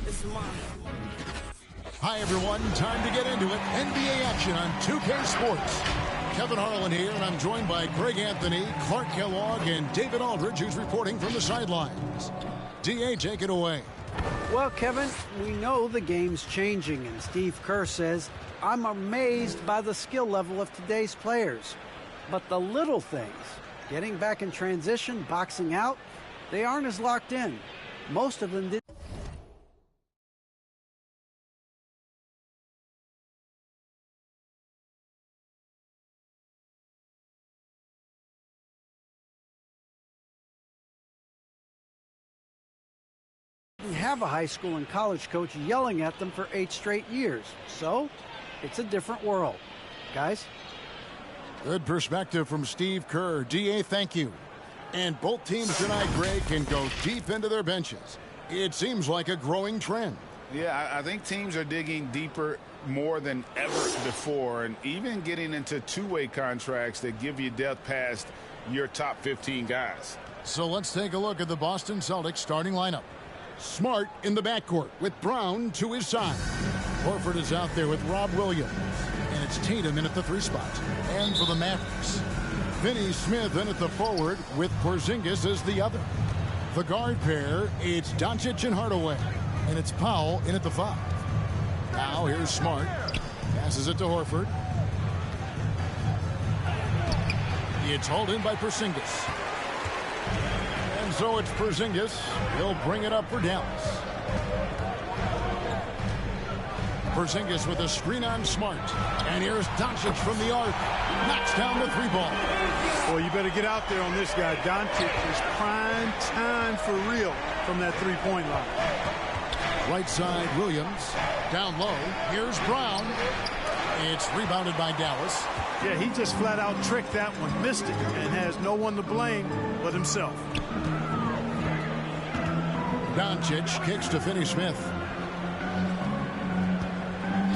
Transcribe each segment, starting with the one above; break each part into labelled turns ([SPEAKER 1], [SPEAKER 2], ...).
[SPEAKER 1] It's mine.
[SPEAKER 2] Hi, everyone. Time to get into it. NBA action on 2K Sports. Kevin Harlan here, and I'm joined by Greg Anthony, Clark Kellogg, and David Aldridge, who's reporting from the sidelines. D.A., take it away.
[SPEAKER 3] Well, Kevin, we know the game's changing, and Steve Kerr says, I'm amazed by the skill level of today's players. But the little things, getting back in transition, boxing out, they aren't as locked in. Most of them did. Have a high school and college coach yelling at them for 8 straight years. So, it's a different world. Guys?
[SPEAKER 2] Good perspective from Steve Kerr. D.A., thank you. And both teams tonight, Greg, can go deep into their benches. It seems like a growing trend.
[SPEAKER 4] Yeah, I think teams are digging deeper more than ever before, and even getting into two-way contracts that give you depth past your top 15 guys.
[SPEAKER 2] So let's take a look at the Boston Celtics starting lineup. Smart in the backcourt with Brown to his side. Horford is out there with Rob Williams. And it's Tatum in at the 3 spot. And for the Mavericks, Finney Smith in at the forward with Porzingis as the other. The guard pair, it's Doncic and Hardaway. And it's Powell in at the 5. Now here's Smart. Passes it to Horford. It's hauled in by Porzingis. And so it's Porzingis. He'll bring it up for Dallas. Porzingis with a screen on Smart. And here's Doncic from the arc. Knocks down the 3-ball.
[SPEAKER 5] Well, you better get out there on this guy. Doncic is prime time for real from that 3-point line.
[SPEAKER 2] Right side, Williams. Down low. Here's Brown. It's rebounded by Dallas.
[SPEAKER 5] Yeah, he just flat out tricked that one, missed it, and has no one to blame but himself.
[SPEAKER 2] Doncic kicks to Finney Smith.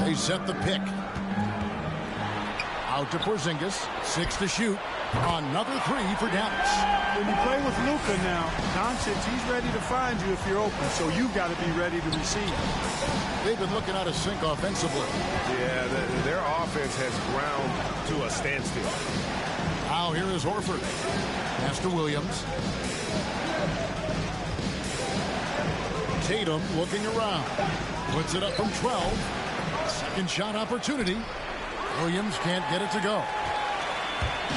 [SPEAKER 2] They set the pick. Out to Porzingis. 6 to shoot. Another 3 for Dallas.
[SPEAKER 5] When you play with Luka now, Doncic, he's ready to find you if you're open, so you've got to be ready to receive.
[SPEAKER 2] They've been looking out of sync offensively.
[SPEAKER 4] Yeah, their offense has ground to a standstill.
[SPEAKER 2] Now here is Horford. Pass to Williams. Tatum looking around. Puts it up from 12. Second shot opportunity. Williams can't get it to go.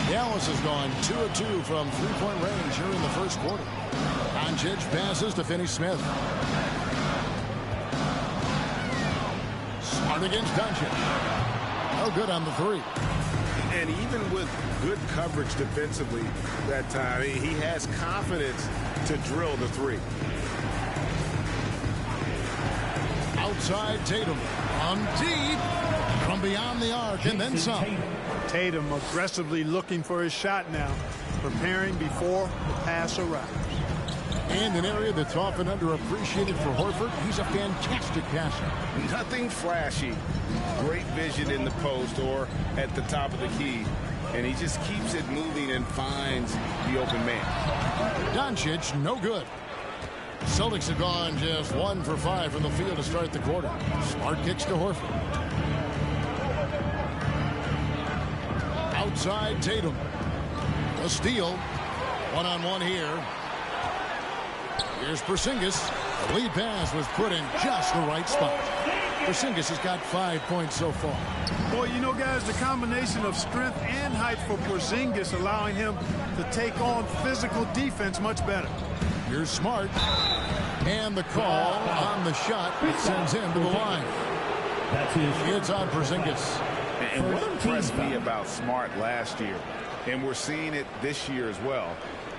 [SPEAKER 2] Dallas has gone 2 of 2 from 3-point range here in the first quarter. Doncic passes to Finney Smith. Smart against Doncic. No good on the 3.
[SPEAKER 4] And even with good coverage defensively that time, he has confidence to drill the 3.
[SPEAKER 2] Outside Tatum. From deep. From beyond the arc and then some.
[SPEAKER 5] Tatum aggressively looking for his shot now, preparing before the pass arrives.
[SPEAKER 2] And an area that's often underappreciated for Horford, he's a fantastic passer.
[SPEAKER 4] Nothing flashy. Great vision in the post or at the top of the key. And he just keeps it moving and finds the open man.
[SPEAKER 2] Doncic, no good. Celtics have gone just 1 for 5 from the field to start the quarter. Smart kicks to Horford. Outside Tatum. A steal. One-on-one here. Here's Porzingis. The lead pass was put in just the right spot. Porzingis has got 5 points so far.
[SPEAKER 5] Boy, you know, guys, the combination of strength and height for Porzingis allowing him to take on physical defense much better.
[SPEAKER 2] Here's Smart. And the call on the shot sends him to the line. It's on Porzingis.
[SPEAKER 4] And what impressed me about Smart last year, and we're seeing it this year as well,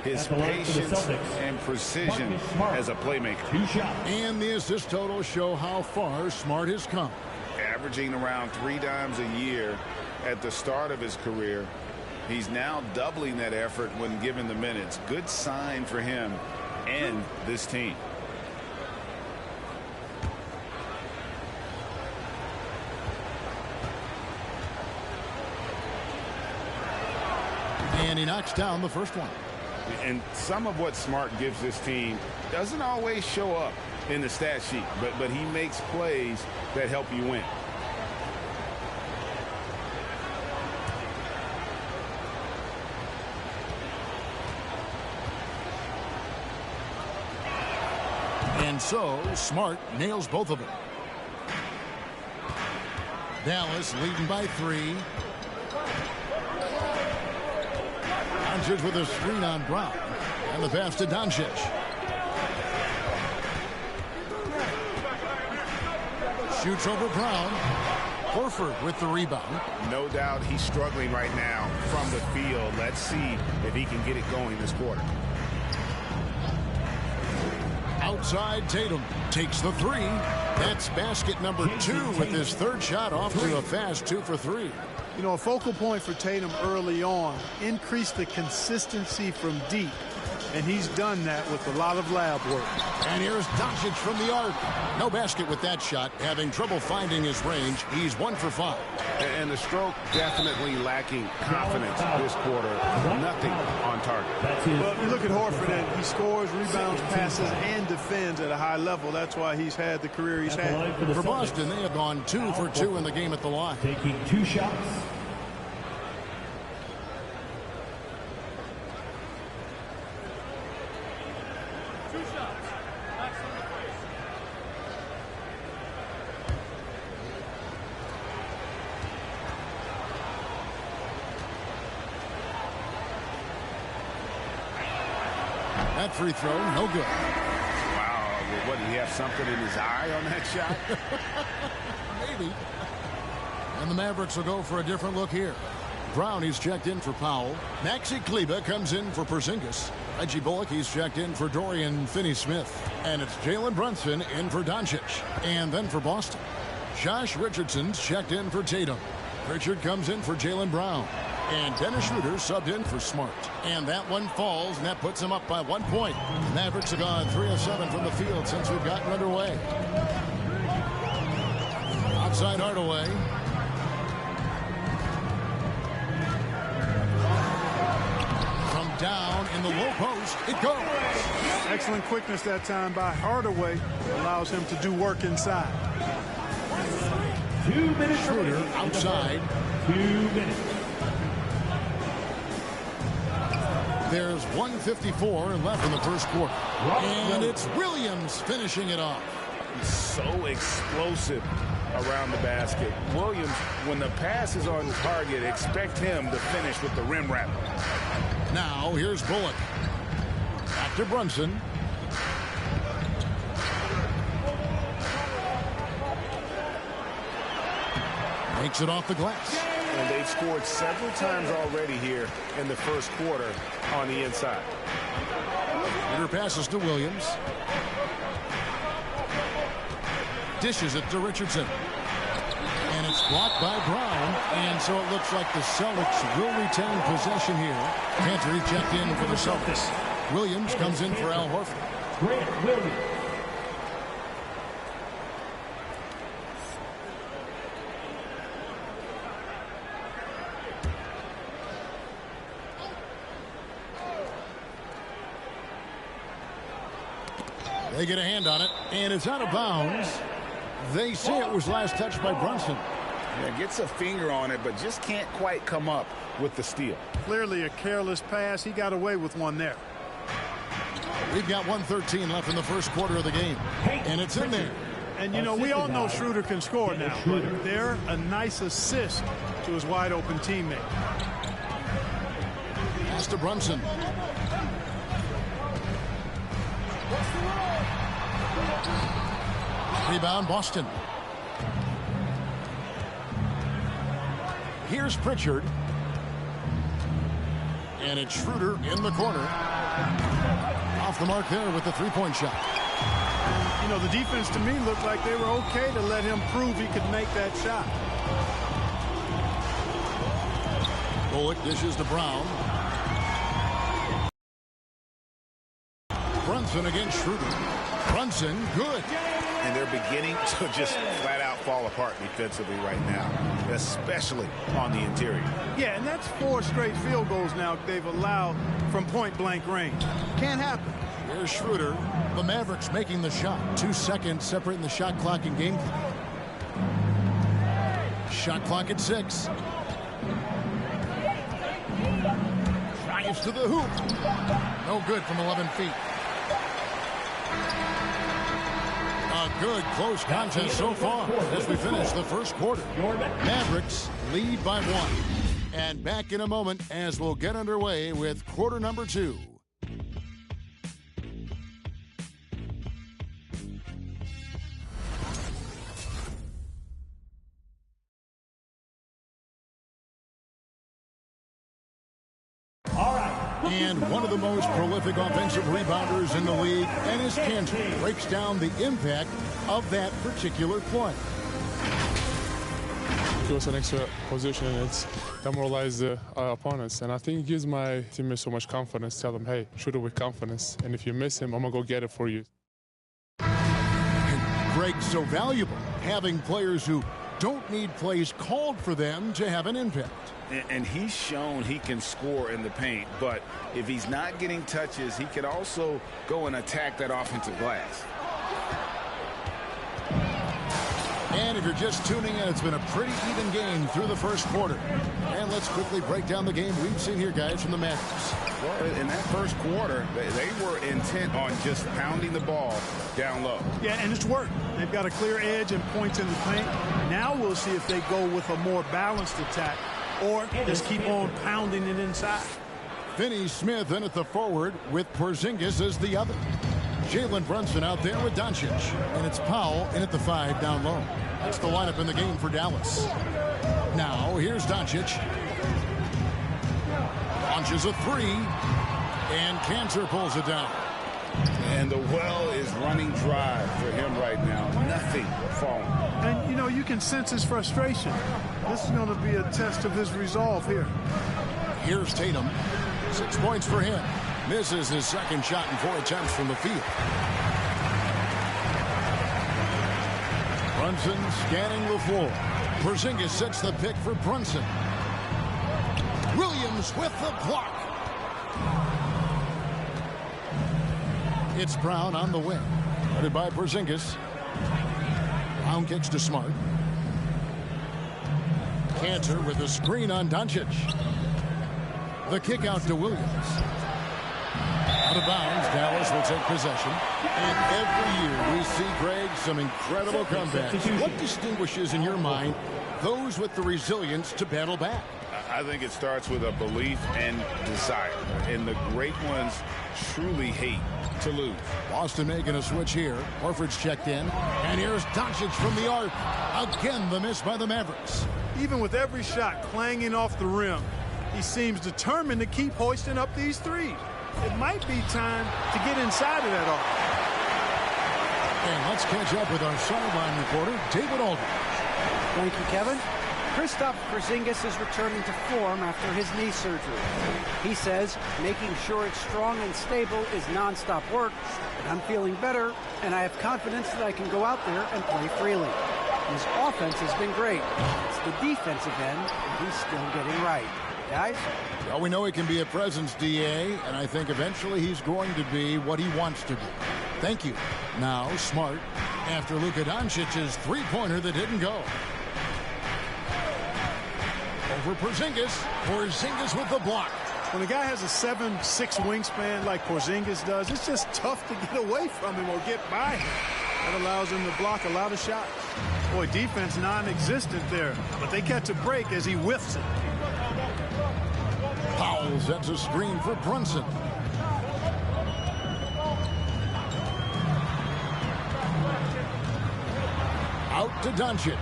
[SPEAKER 4] his patience and precision as a playmaker.
[SPEAKER 2] And the assist totals show how far Smart has come.
[SPEAKER 4] Averaging around 3 times a year at the start of his career. He's now doubling that effort when given the minutes. Good sign for him and this team.
[SPEAKER 2] And he knocks down the first one.
[SPEAKER 4] And some of what Smart gives this team doesn't always show up in the stat sheet, but he makes plays that help you win.
[SPEAKER 2] And so Smart nails both of them. Dallas leading by 3. Doncic with a screen on Brown. And the pass to Doncic. Shoots over Brown. Horford with the rebound.
[SPEAKER 4] No doubt he's struggling right now from the field. Let's see if he can get it going this quarter.
[SPEAKER 2] Outside, Tatum takes the 3. That's basket number 2 with his third shot off to a fast 2 for 3.
[SPEAKER 5] You know, a focal point for Tatum early on, increase the consistency from deep. And he's done that with a lot of lab work.
[SPEAKER 2] And here's Doncic from the arc. No basket with that shot. Having trouble finding his range. He's 1 for 5.
[SPEAKER 4] And the stroke definitely lacking confidence this quarter. Nothing on target.
[SPEAKER 5] Well, you look at Horford, and he scores, rebounds, passes, and defends at a high level. That's why he's had the career he's had.
[SPEAKER 2] For Boston, they have gone 2 for 2 in the game at the line.
[SPEAKER 1] Taking 2 shots.
[SPEAKER 2] That free throw, no good.
[SPEAKER 4] Wow, well, what, did he have something in his eye on that shot?
[SPEAKER 2] Maybe. And the Mavericks will go for a different look here. Brown, he's checked in for Powell. Maxi Kleber comes in for Porzingis. Reggie Bullock, he's checked in for Dorian Finney-Smith. And it's Jalen Brunson in for Doncic. And then for Boston, Josh Richardson's checked in for Tatum. Pritchard comes in for Jaylen Brown. And Dennis Schroeder subbed in for Smart. And that one falls, and that puts him up by 1 point. The Mavericks have gone 3 of 7 from the field since we've gotten underway. Outside Hardaway. From down in the low post, it goes.
[SPEAKER 5] Excellent quickness that time by Hardaway. Allows him to do work inside.
[SPEAKER 1] 2 minutes.
[SPEAKER 2] Schroeder outside.
[SPEAKER 1] 2 minutes.
[SPEAKER 2] There's 1:54 left in the first quarter. And it's Williams finishing it off.
[SPEAKER 4] He's so explosive around the basket. Williams, when the pass is on target, expect him to finish with the rim wrap.
[SPEAKER 2] Now here's Bullock. Back to Brunson. Makes it off the glass.
[SPEAKER 4] And they've scored several times already here in the first quarter on the inside.
[SPEAKER 2] Peter passes to Williams. Dishes it to Richardson. And it's blocked by Brown. And so it looks like the Celtics will retain possession here. Cantor checked in for the Celtics. Williams comes in for Al Horford.
[SPEAKER 1] Grant Williams.
[SPEAKER 2] They get a hand on it, and it's out of bounds. They say it was last touched by Brunson.
[SPEAKER 4] Yeah, gets a finger on it, but just can't quite come up with the steal.
[SPEAKER 5] Clearly a careless pass. He got away with one there.
[SPEAKER 2] We've got 1:13 left in the first quarter of the game, and it's in there.
[SPEAKER 5] And, you know, we all know Schroeder can score now, but they're a nice assist to his wide-open teammate.
[SPEAKER 2] Pass to Brunson. Rebound, Boston. Here's Pritchard. And it's Schroeder in the corner. Off the mark there with the three-point shot.
[SPEAKER 5] You know, the defense to me looked like they were okay to let him prove he could make that shot.
[SPEAKER 2] Bullock dishes to Brown. Brunson against Schroeder. Brunson, good.
[SPEAKER 4] And they're beginning to just flat out fall apart defensively right now, especially on the interior.
[SPEAKER 5] Yeah, and that's 4 straight field goals now they've allowed from point-blank range. Can't happen.
[SPEAKER 2] Here's Schroeder. The Mavericks making the shot. 2 seconds separating the shot clock and game clock. Shot clock at 6. Drives to the hoop. No good from 11 feet. A good close contest so far as we finish the first quarter. Mavericks lead by 1. And back in a moment as we'll get underway with quarter number 2. And one of the most prolific offensive rebounders in the league, Enes Kanter, breaks down the impact of that particular play.
[SPEAKER 6] It was an extra position, and it's demoralized the opponents. And I think it gives my teammates so much confidence. Tell them, hey, shoot it with confidence. And if you miss him, I'm going to go get it for you.
[SPEAKER 2] Greg's so valuable, having players who don't need plays called for them to have an impact.
[SPEAKER 4] And he's shown he can score in the paint, but if he's not getting touches, he can also go and attack that offensive glass.
[SPEAKER 2] And if you're just tuning in, it's been a pretty even game through the first quarter. And let's quickly break down the game we've seen here, guys, from the Mavericks.
[SPEAKER 4] Well, in that first quarter, they were intent on just pounding the ball down low.
[SPEAKER 5] Yeah, and it's worked. They've got a clear edge and points in the paint. Now we'll see if they go with a more balanced attack or just keep on pounding it inside.
[SPEAKER 2] Finney Smith in at the forward with Porzingis as the other. Jalen Brunson out there with Doncic. And it's Powell in at the 5 down low. That's the lineup in the game for Dallas. Now here's Doncic. Launches a 3. And Kanter pulls it down.
[SPEAKER 4] And the well is running dry for him right now. Nothing falling.
[SPEAKER 5] And, you know, you can sense his frustration. This is going to be a test of his resolve here.
[SPEAKER 2] Here's Tatum. 6 points for him. Misses his second shot in 4 attempts from the field. Brunson scanning the floor. Porzingis sets the pick for Brunson. Williams with the block. It's Brown on the wing. Headed by Porzingis. Brown kicks to Smart. Kanter with a screen on Doncic. The kick out to Williams. Out of bounds, Dallas will take possession. And every year we see, Greg, some incredible comebacks. What distinguishes, in your mind, those with the resilience to battle back?
[SPEAKER 4] I think it starts with a belief and desire. And the great ones truly hate to lose.
[SPEAKER 2] Boston making a switch here. Horford's checked in. And here's Doncic from the arc. Again, the miss by the Mavericks.
[SPEAKER 5] Even with every shot clanging off the rim, he seems determined to keep hoisting up these threes. It might be time to get inside of that arc.
[SPEAKER 2] And let's catch up with our sideline reporter, David Aldridge.
[SPEAKER 3] Thank you, Kevin. Kristaps Porzingis is returning to form after his knee surgery. He says making sure it's strong and stable is nonstop work, but I'm feeling better, and I have confidence that I can go out there and play freely. His offense has been great. It's the defensive end that he's still getting right. Guys?
[SPEAKER 2] Well, we know he can be a presence, DA, and I think eventually he's going to be what he wants to be. Thank you. Now, Smart, after Luka Doncic's three-pointer that didn't go. Over Porzingis. Porzingis with the block.
[SPEAKER 5] When a guy has a 7'6" wingspan like Porzingis does, it's just tough to get away from him or get by him. That allows him to block a lot of shots. Boy, defense non-existent there, but they catch a break as he whiffs it.
[SPEAKER 2] Powell sets a screen for Brunson. Out to Doncic.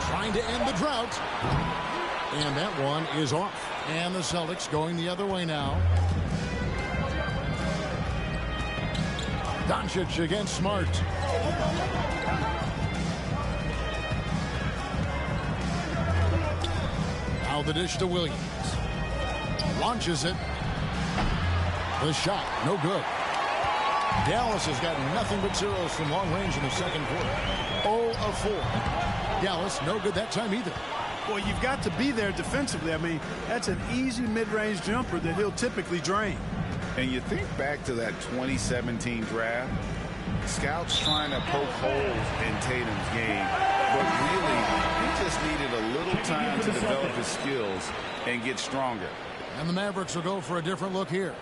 [SPEAKER 2] Trying to end the drought. And that one is off. And the Celtics going the other way now. Doncic against Smart. Now the dish to Williams. Launches it. The shot, no good. Dallas has got nothing but zeros from long range in the second quarter. 0 of 4. Dallas no good that time either.
[SPEAKER 5] Well, you've got to be there defensively. I mean, that's an easy mid-range jumper that he'll typically drain.
[SPEAKER 4] And you think back to that 2017 draft, scouts trying to poke holes in Tatum's game, but really he just needed a little time to develop his skills and get stronger.
[SPEAKER 2] And the Mavericks will go for a different look here.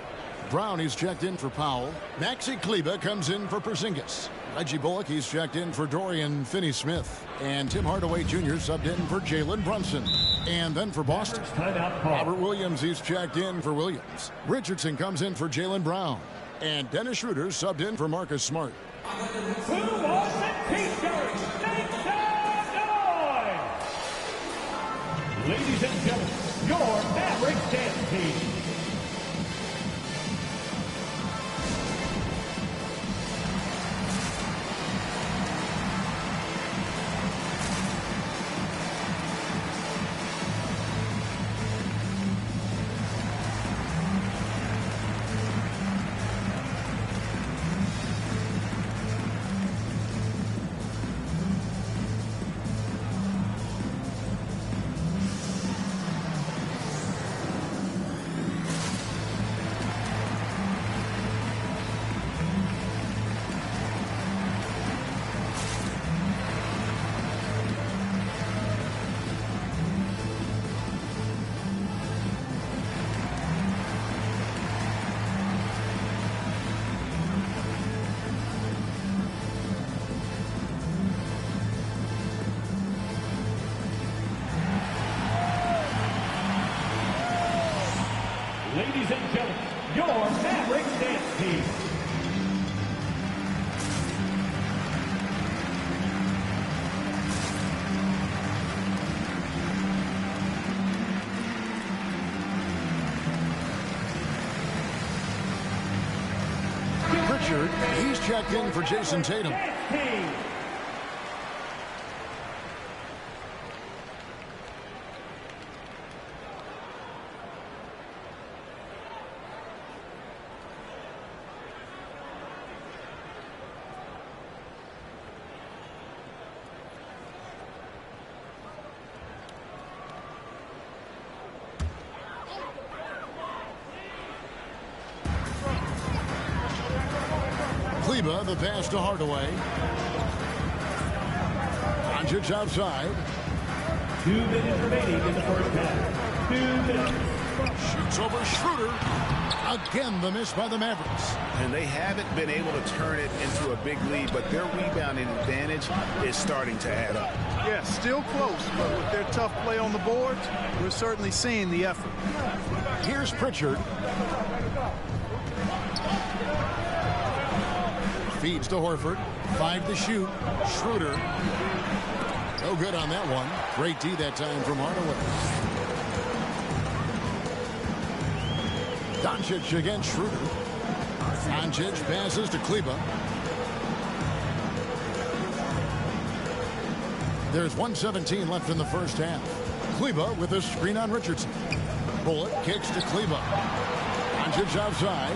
[SPEAKER 2] Brown, he's checked in for Powell. Maxi Kleber comes in for Porzingis. Reggie Bullock, he's checked in for Dorian Finney-Smith. And Tim Hardaway Jr. subbed in for Jalen Brunson. And then for Boston, Robert Williams, he's checked in for Williams. Richardson comes in for Jaylen Brown. And Dennis Schroeder subbed in for Marcus Smart.
[SPEAKER 1] Ladies and gentlemen, your Mavericks dance team. Ladies and gentlemen, your Mavericks dance team.
[SPEAKER 2] Pritchard, he's checked in for Jason Tatum. Kleber, the pass to Hardaway. Doncic outside.
[SPEAKER 1] 2 minutes remaining in the first half. 2 minutes.
[SPEAKER 2] Shoots over Schroeder. Again, the miss by the Mavericks.
[SPEAKER 4] And they haven't been able to turn it into a big lead, but their rebounding advantage is starting to add up.
[SPEAKER 5] Yeah, still close, but with their tough play on the boards, we're certainly seeing the effort.
[SPEAKER 2] Here's Pritchard. Feeds to Horford. 5 to shoot. Schroeder. No good on that one. Great D that time from Hardaway. Doncic against Schroeder. Doncic passes to Kleber. There's 1:17 left in the first half. Kleber with a screen on Richardson. Bullock kicks to Kleber. Doncic outside.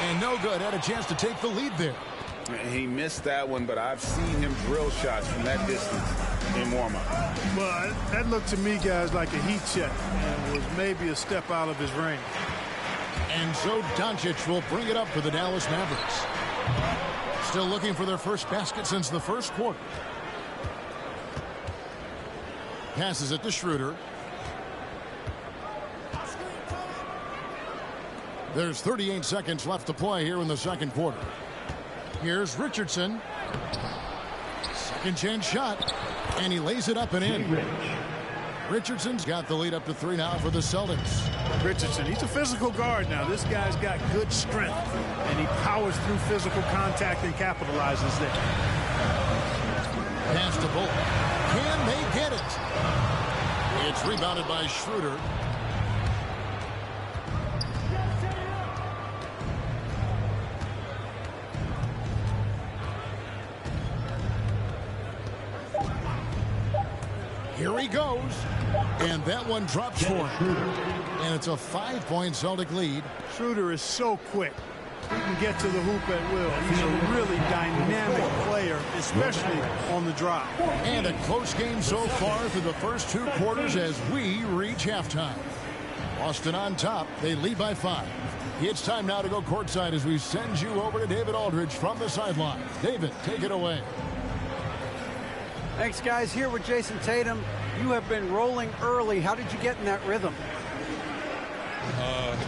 [SPEAKER 2] And no good. Had a chance to take the lead there.
[SPEAKER 4] He missed that one, but I've seen him drill shots from that distance in warm-up.
[SPEAKER 5] Well, that looked to me, guys, like a heat check and was maybe a step out of his range.
[SPEAKER 2] And so Doncic will bring it up for the Dallas Mavericks. Still looking for their first basket since the first quarter. Passes it to Schroeder. There's 38 seconds left to play here in the second quarter. Here's Richardson. Second chance shot. And he lays it up and in. Richardson's got the lead up to 3 now for the Celtics.
[SPEAKER 5] Richardson, he's a physical guard now. This guy's got good strength, and he powers through physical contact and capitalizes there.
[SPEAKER 2] Pass to Bullock. Can they get it? It's rebounded by Schroeder. Here he goes. And that one drops for him. And it's a 5-point Celtic lead.
[SPEAKER 5] Schroeder is so quick. He can get to the hoop at will. He's a really dynamic player, especially on the drive.
[SPEAKER 2] And a close game so far through the first 2 quarters as we reach halftime. Boston on top. They lead by 5. It's time now to go courtside as we send you over to David Aldridge from the sideline. David, take it away.
[SPEAKER 3] Thanks, guys. Here with Jason Tatum. You have been rolling early. How did you get in that rhythm?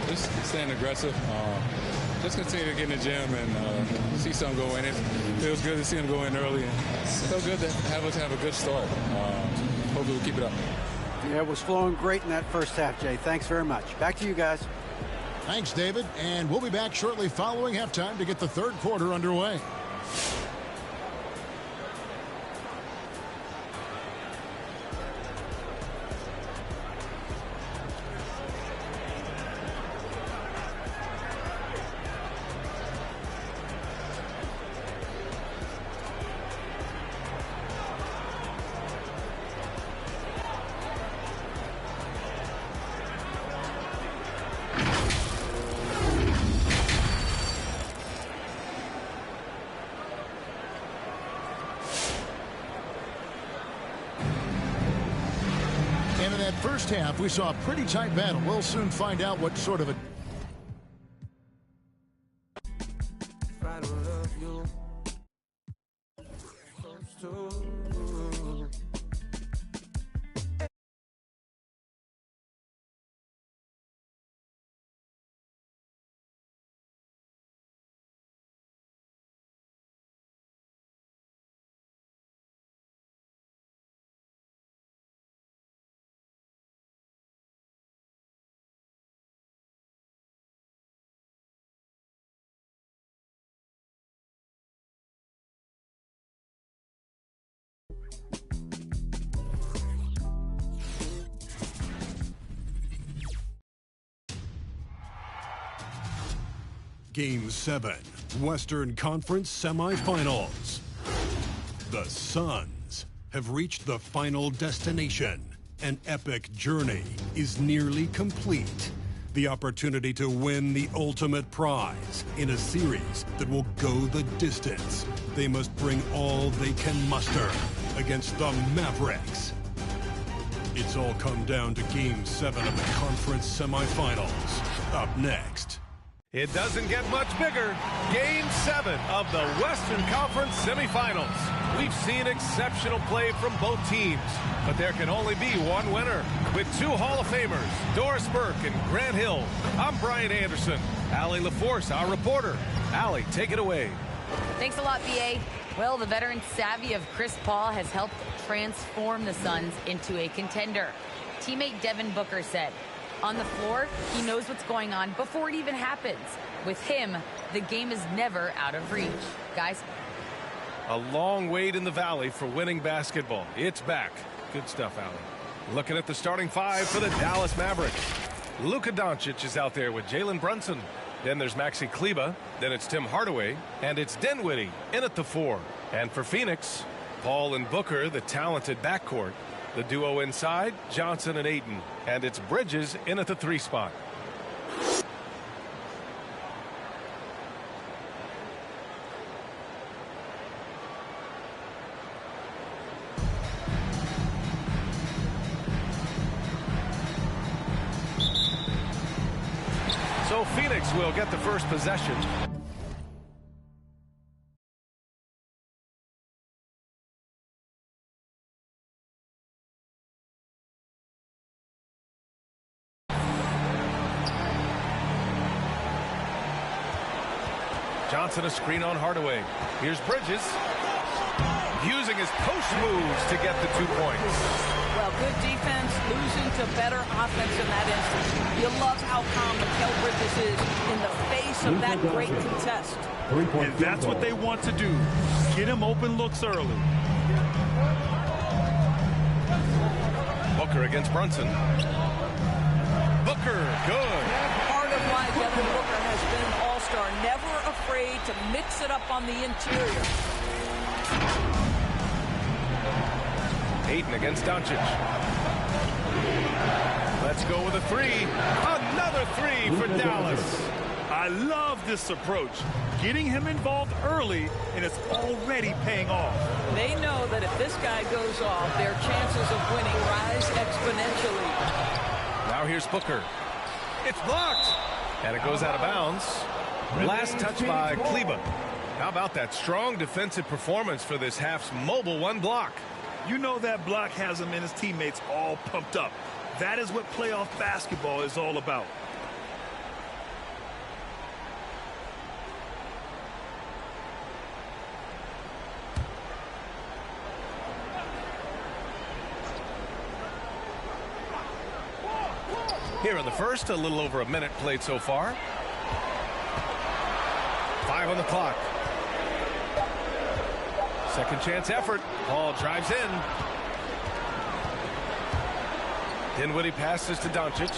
[SPEAKER 7] Just staying aggressive. Just continue to get in the gym and see something go in. It feels good to see him go in early. And it's so good to have us have a good start. Hopefully we'll keep it up.
[SPEAKER 3] Yeah, it was flowing great in that first half, Jay. Thanks very much. Back to you guys.
[SPEAKER 2] Thanks, David. And we'll be back shortly following halftime to get the third quarter underway. And in that first half, we saw a pretty tight battle. We'll soon find out what sort of a...
[SPEAKER 8] Game 7, Western Conference Semifinals. The Suns have reached the final destination. An epic journey is nearly complete. The opportunity to win the ultimate prize in a series that will go the distance. They must bring all they can muster against the Mavericks. It's all come down to Game 7 of the conference semifinals. Up next.
[SPEAKER 9] It doesn't get much bigger. Game 7 of the Western Conference semifinals. We've seen exceptional play from both teams, but there can only be one winner. With 2 Hall of Famers, Doris Burke and Grant Hill, I'm Brian Anderson. Allie LaForce, our reporter. Allie, take it away.
[SPEAKER 10] Thanks a lot, BA. Well, the veteran savvy of Chris Paul has helped transform the Suns into a contender. Teammate Devin Booker said, on the floor, he knows what's going on before it even happens. With him, the game is never out of reach. Guys?
[SPEAKER 9] A long wait in the valley for winning basketball. It's back. Good stuff, Allie. Looking at the starting 5 for the Dallas Mavericks. Luka Doncic is out there with Jalen Brunson. Then there's Maxi Kleba. Then it's Tim Hardaway. And it's Dinwiddie in at the 4. And for Phoenix, Paul and Booker, the talented backcourt. The duo inside, Johnson and Ayton. And it's Bridges in at the 3 spot. So Phoenix will get the first possession. Johnson a screen on Hardaway. Here's Bridges. Using his post moves to get the 2 points.
[SPEAKER 11] Well, good defense, losing to better offense in that instance. You love how calm Mikal Bridges is in the face of that great contest.
[SPEAKER 5] And that's what they want to do. Get him open looks early.
[SPEAKER 9] Booker against Brunson. Booker, good.
[SPEAKER 11] Part of why Devin Booker has been an all-star, never afraid to mix it up on the interior.
[SPEAKER 9] Ayton against Doncic. Let's go with a three. Another three for Dallas.
[SPEAKER 12] I love this approach. Getting him involved early, and it's already paying off.
[SPEAKER 11] They know that if this guy goes off, their chances of winning rise exponentially.
[SPEAKER 9] Now here's Booker. It's blocked. And it goes out of bounds. Last touch by Kleber. How about that strong defensive performance for this half's mobile one block?
[SPEAKER 12] You know that block has him and his teammates all pumped up. That is what playoff basketball is all about.
[SPEAKER 9] Here in the first, a little over a minute played so far. 5 on the clock. Second chance effort. Paul drives in. Dinwiddie passes to Doncic.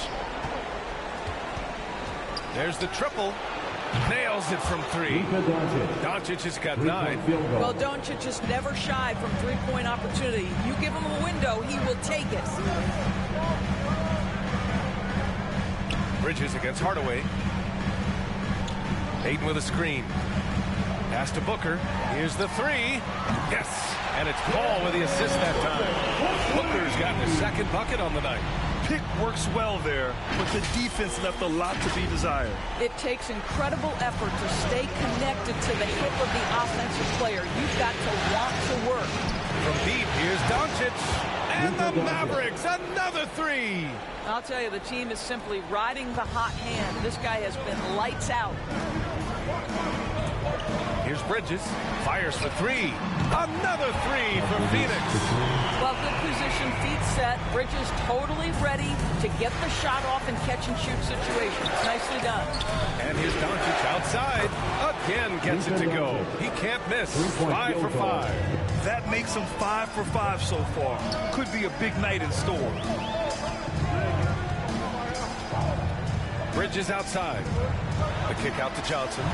[SPEAKER 9] There's the triple. Nails it from 3. Doncic has got 9.
[SPEAKER 11] Well, Doncic is never shy from three-point opportunity. You give him a window, he will take it.
[SPEAKER 9] Bridges against Hardaway. Ayton with a screen. Pass to Booker. Here's the 3. Yes. And it's Paul with the assist that time. Booker's gotten his second bucket on the night.
[SPEAKER 12] Pick works well there, but the defense left a lot to be desired.
[SPEAKER 11] It takes incredible effort to stay connected to the hip of the offensive player. You've got to want to work.
[SPEAKER 9] From deep, here's Doncic. And the Mavericks, another 3.
[SPEAKER 11] I'll tell you, the team is simply riding the hot hand. This guy has been lights out.
[SPEAKER 9] Here's Bridges. Fires for 3. Another 3 for Phoenix.
[SPEAKER 11] Well, good position, feet set. Bridges totally ready to get the shot off and catch and shoot situations. Nicely done.
[SPEAKER 9] And here's Doncic outside. Again gets it to go. He can't miss. 5 for 5.
[SPEAKER 12] That makes him 5 for 5 so far. Could be a big night in store.
[SPEAKER 9] Bridges outside. The kick out to Johnson.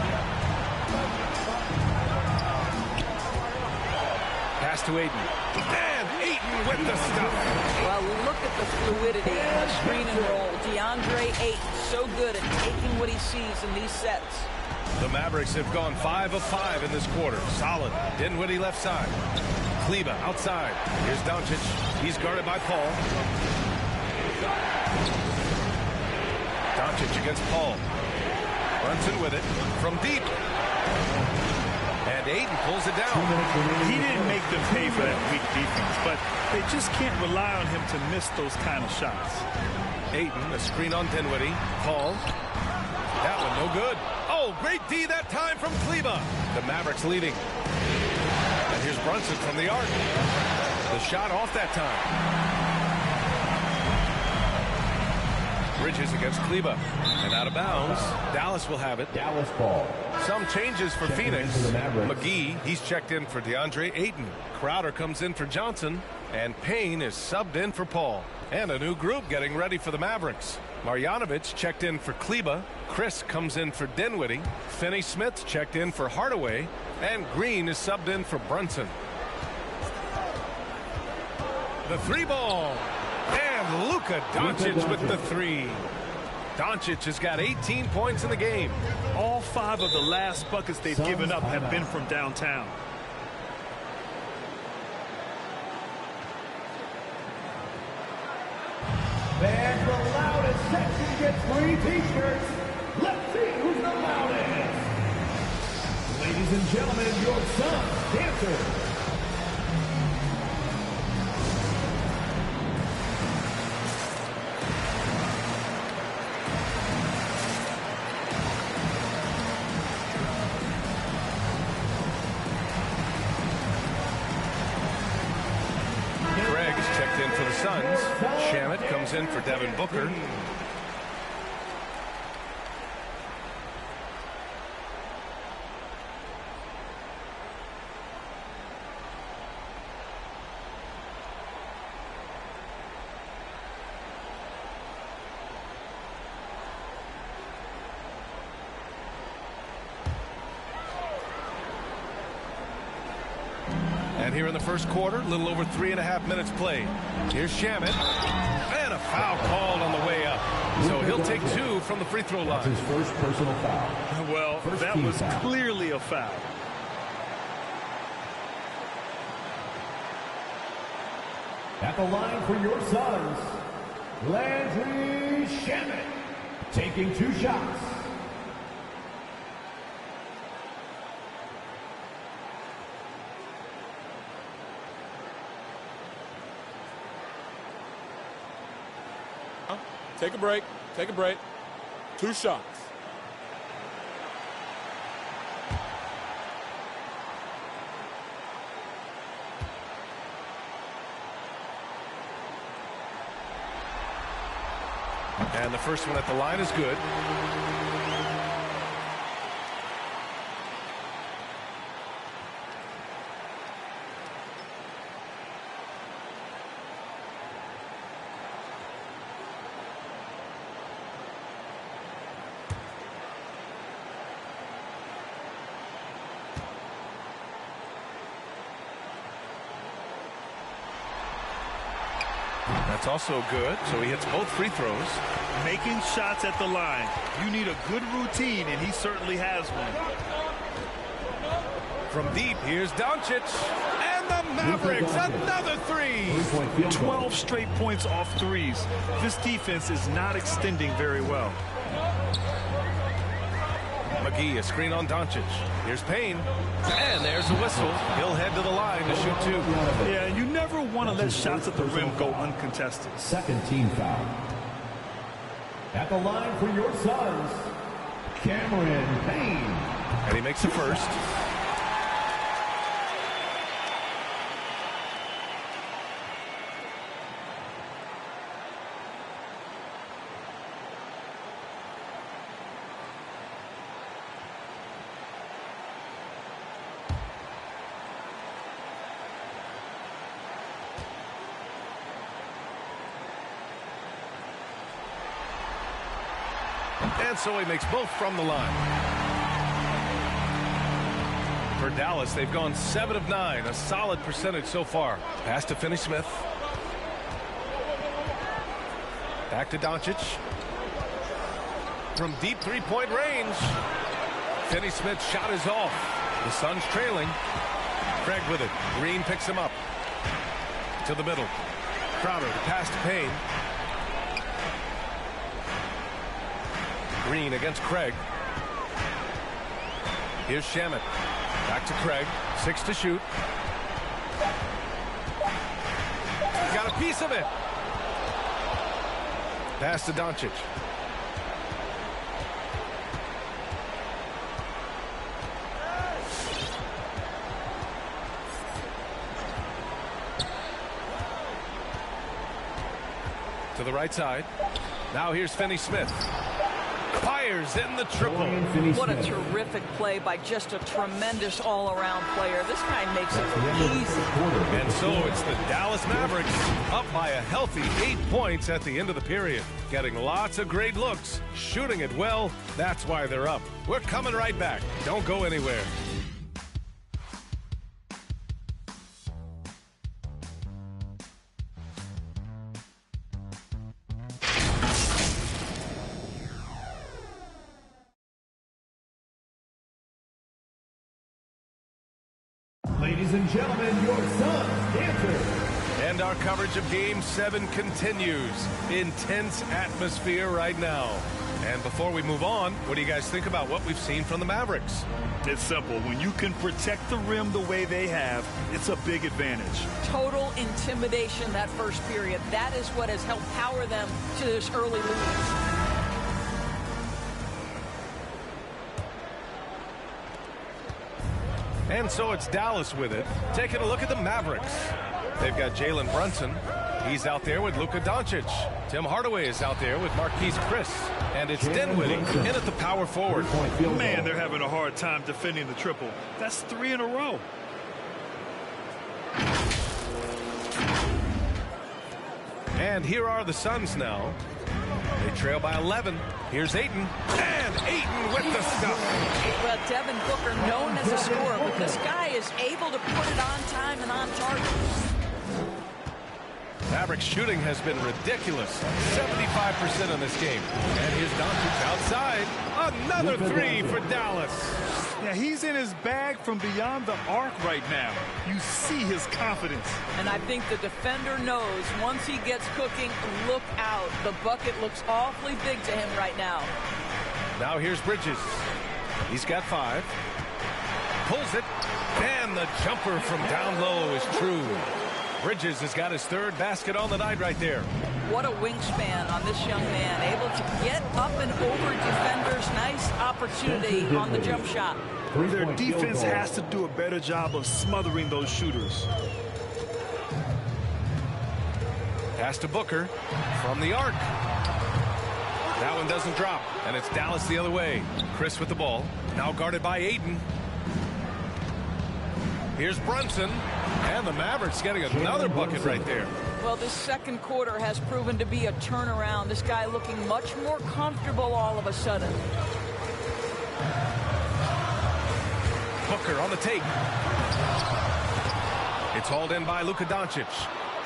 [SPEAKER 9] Pass to Ayton. And Ayton with the stuff.
[SPEAKER 11] Well, look at the fluidity in the screen and roll. DeAndre Ayton, so good at taking what he sees in these sets.
[SPEAKER 9] The Mavericks have gone 5 of 5 in this quarter. Solid. Dinwiddie left side. Kleber outside. Here's Doncic. He's guarded by Paul. Doncic against Paul. Brunson with it from deep. And Ayton pulls it down.
[SPEAKER 12] He didn't make them pay for that weak defense, but they just can't rely on him to miss those kind of shots.
[SPEAKER 9] Ayton, a screen on Dinwiddie. Paul. That one no good. Oh, great D that time from Kleber. The Mavericks leading. And here's Brunson from the arc. The shot off that time. Bridges against Kleber. And out of bounds. Dallas will have it.
[SPEAKER 1] Dallas ball.
[SPEAKER 9] Some changes for Phoenix. McGee, he's checked in for DeAndre Ayton. Crowder comes in for Johnson. And Payne is subbed in for Paul. And a new group getting ready for the Mavericks. Marjanovic checked in for Kleber. Chris comes in for Dinwiddie. Finney-Smith checked in for Hardaway. And Green is subbed in for Brunson. The 3 ball. And Luka Doncic with the 3. Doncic has got 18 points in the game.
[SPEAKER 12] All 5 of the last buckets they've given up have been from downtown.
[SPEAKER 1] And the loudest section gets 3 T-shirts. Let's see who's the loudest. Ladies and gentlemen, your Suns dancers.
[SPEAKER 9] Suns. Shamet comes in for Devin Booker. And here in the first quarter. A little over 3.5 minutes played. Here's Shamet. And a foul called on the way up. So he'll take 2 from the free throw line.
[SPEAKER 1] That's his first personal foul.
[SPEAKER 12] Well, that was clearly a foul.
[SPEAKER 1] At the line for your Suns, Landry Shamet, taking 2 shots.
[SPEAKER 13] Take a break. Take a break. 2 shots.
[SPEAKER 9] And the first one at the line is good. That's also good, so he hits both free throws.
[SPEAKER 12] Making shots at the line. You need a good routine, and he certainly has one.
[SPEAKER 9] From deep, here's Doncic. And the Mavericks, another 3.
[SPEAKER 12] 12 straight points off threes. This defense is not extending very well.
[SPEAKER 9] McGee, a screen on Doncic. Here's Payne. And there's the whistle. He'll head to the line to shoot 2.
[SPEAKER 12] Yeah, you never want to let shots at the rim go uncontested.
[SPEAKER 1] Second team foul. At the line for your Suns, Cameron Payne.
[SPEAKER 9] And he makes the first. And so he makes both from the line. For Dallas, they've gone 7 of 9, a solid percentage so far. Pass to Finney-Smith. Back to Doncic. From deep 3-point range. Finney-Smith's shot is off. The Suns trailing. Craig with it. Green picks him up. To the middle. Crowder, the pass to Payne. Green against Craig. Here's Shamet. Back to Craig. 6 to shoot. Got a piece of it. Pass to Doncic. To the right side. Now here's Finney-Smith. Fires in the triple.
[SPEAKER 11] What a terrific play by just a tremendous all-around player. This guy makes it look easy.
[SPEAKER 9] And so it's the Dallas Mavericks up by a healthy 8 points at the end of the period. Getting lots of great looks, shooting it well. That's why they're up. We're coming right back. Don't go anywhere.
[SPEAKER 1] Ladies and gentlemen, your Suns dancers.
[SPEAKER 9] And our coverage of Game 7 continues. Intense atmosphere right now. And before we move on, what do you guys think about what we've seen from the Mavericks?
[SPEAKER 12] It's simple. When you can protect the rim the way they have, it's a big advantage.
[SPEAKER 11] Total intimidation that first period. That is what has helped power them to this early lead.
[SPEAKER 9] And so it's Dallas with it. Taking a look at the Mavericks. They've got Jalen Brunson. He's out there with Luka Doncic. Tim Hardaway is out there with Marquise Chris. And it's Dinwiddie in at the power forward.
[SPEAKER 12] Man, they're having a hard time defending the triple. That's 3 in a row.
[SPEAKER 9] And here are the Suns now. They trail by 11. Here's Ayton. And Ayton with the stuff.
[SPEAKER 11] Well, Devin Booker, known as a scorer, but this guy is able to put it on time and on target.
[SPEAKER 9] Mavericks shooting has been ridiculous. 75% in this game. And here's Doncic outside. Another three for Dallas.
[SPEAKER 12] Yeah, he's in his bag from beyond the arc right now. You see his confidence.
[SPEAKER 11] And I think the defender knows once he gets cooking, look out. The bucket looks awfully big to him right now.
[SPEAKER 9] Now here's Bridges. He's got 5. Pulls it. And the jumper from down low is true. Bridges has got his 3rd basket on the night right there.
[SPEAKER 11] What a wingspan on this young man. Able to get up and over defenders. Nice opportunity on the jump shot.
[SPEAKER 12] Their defense has to do a better job of smothering those shooters.
[SPEAKER 9] Pass to Booker from the arc. That one doesn't drop, and it's Dallas the other way. Chris with the ball, now guarded by Ayton. Here's Brunson, and the Mavericks getting another bucket right there.
[SPEAKER 11] Well, this second quarter has proven to be a turnaround. This guy looking much more comfortable all of a sudden.
[SPEAKER 9] Booker on the take. It's hauled in by Luka Doncic.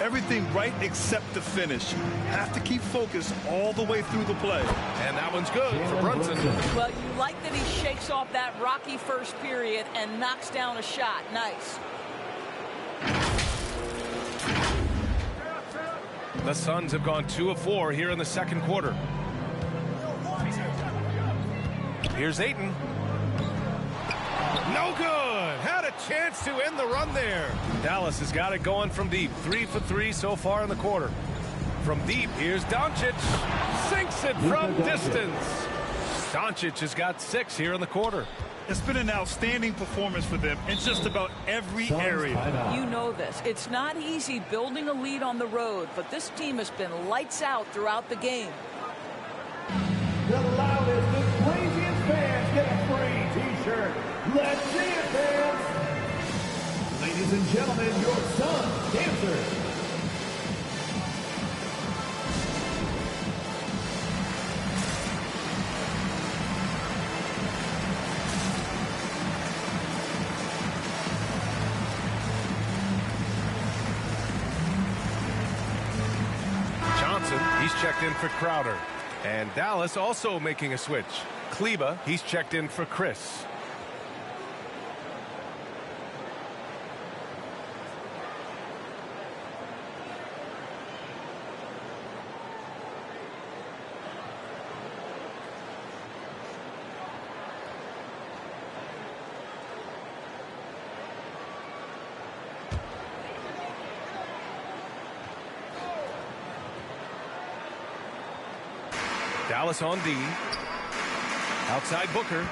[SPEAKER 12] Everything right except the finish. Have to keep focused all the way through the play.
[SPEAKER 9] And that one's good for Brunson.
[SPEAKER 11] Well, you like that he shakes off that rocky first period and knocks down a shot. Nice.
[SPEAKER 9] The Suns have gone 2 of 4 here in the second quarter. Here's Ayton. No good. Had a chance to end the run there. Dallas has got it going from deep. 3 for 3 so far in the quarter. From deep, here's Doncic. Sinks it from distance. Doncic has got 6 here in the quarter.
[SPEAKER 12] It's been an outstanding performance for them in just about every area.
[SPEAKER 11] You know this. It's not easy building a lead on the road, but this team has been lights out throughout the game.
[SPEAKER 1] The loudest, the craziest fans get a free T-shirt. Let's see it, fans. Ladies and gentlemen, your Suns dancers.
[SPEAKER 9] He's checked in for Crowder. And Dallas also making a switch. Kleba, he's checked in for Chris. Dallas on D. Outside Booker.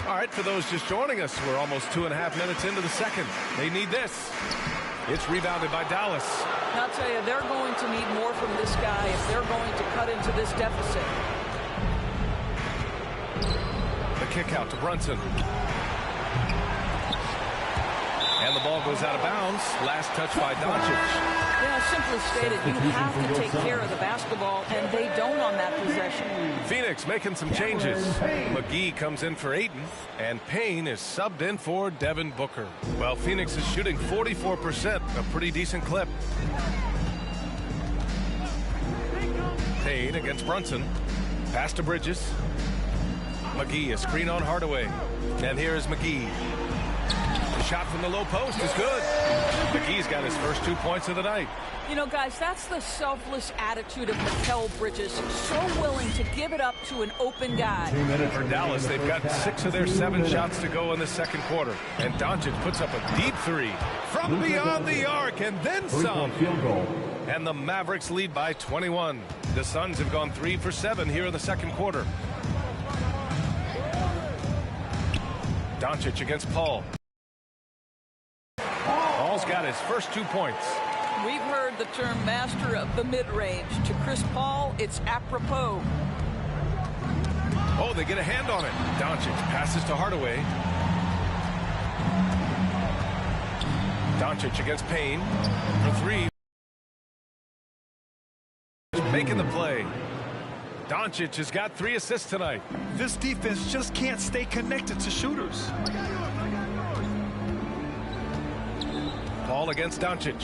[SPEAKER 9] All right, for those just joining us, we're almost 2.5 minutes into the second. They need this. It's rebounded by Dallas.
[SPEAKER 11] And I'll tell you, they're going to need more from this guy if they're going to cut into this deficit.
[SPEAKER 9] The kick out to Brunson. And the ball goes out of bounds. Last touch by Doncic.
[SPEAKER 11] Yeah, simply stated, you have to take care of the basketball, and they don't on that possession.
[SPEAKER 9] Phoenix making some changes. McGee comes in for Ayton, and Payne is subbed in for Devin Booker. Well, Phoenix is shooting 44%, a pretty decent clip. Payne against Brunson. Pass to Bridges. McGee, a screen on Hardaway. And here is McGee. The shot from the low post is good. McGee's got his first 2 points of the night.
[SPEAKER 11] You know, guys, that's the selfless attitude of Mikal Bridges. So willing to give it up to an open guy.
[SPEAKER 9] For Dallas, they've got 6 of their 7 shots to go in the second quarter. And Doncic puts up a deep 3 from beyond the arc and then some. And the Mavericks lead by 21. The Suns have gone 3 for 7 here in the second quarter. Doncic against Paul. Paul's got his first 2 points.
[SPEAKER 11] We've heard the term master of the mid-range. To Chris Paul, it's apropos.
[SPEAKER 9] Oh, they get a hand on it. Doncic passes to Hardaway. Doncic against Payne for 3. making the play. Doncic has got 3 assists tonight.
[SPEAKER 12] This defense just can't stay connected to shooters.
[SPEAKER 9] Paul against Doncic.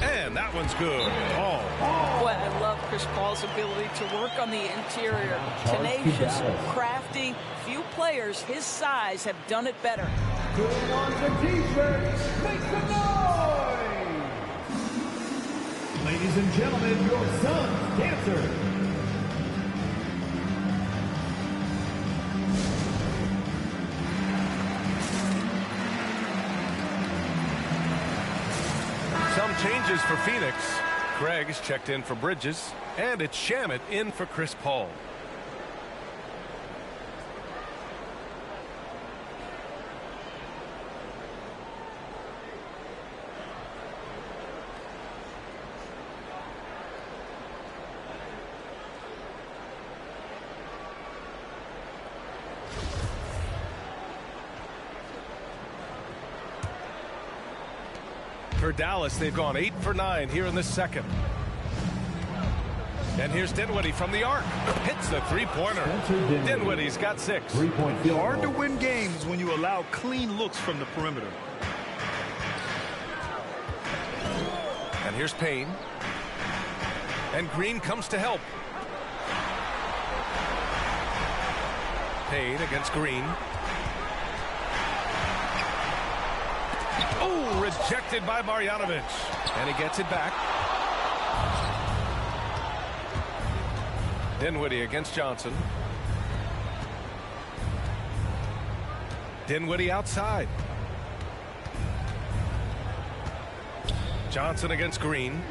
[SPEAKER 9] And that one's good. Paul.
[SPEAKER 11] Boy, I love Chris Paul's ability to work on the interior. Tenacious, crafty. Few players his size have done it better.
[SPEAKER 1] Who wants a t-shirt? Make some noise! Ladies and gentlemen, your son's dancer.
[SPEAKER 9] Some changes for Phoenix. Craig is checked in for Bridges, and it's Shamet in for Chris Paul. For Dallas, they've gone 8 for 9 here in the second. And here's Dinwiddie from the arc. Hits the three-pointer. Dinwiddie's got 6.
[SPEAKER 12] Hard to win games when you allow clean looks from the perimeter.
[SPEAKER 9] And here's Payne. And Green comes to help. Payne against Green. Oh, rejected by Marjanovic. And he gets it back. Dinwiddie against Johnson. Dinwiddie outside. Johnson against Green.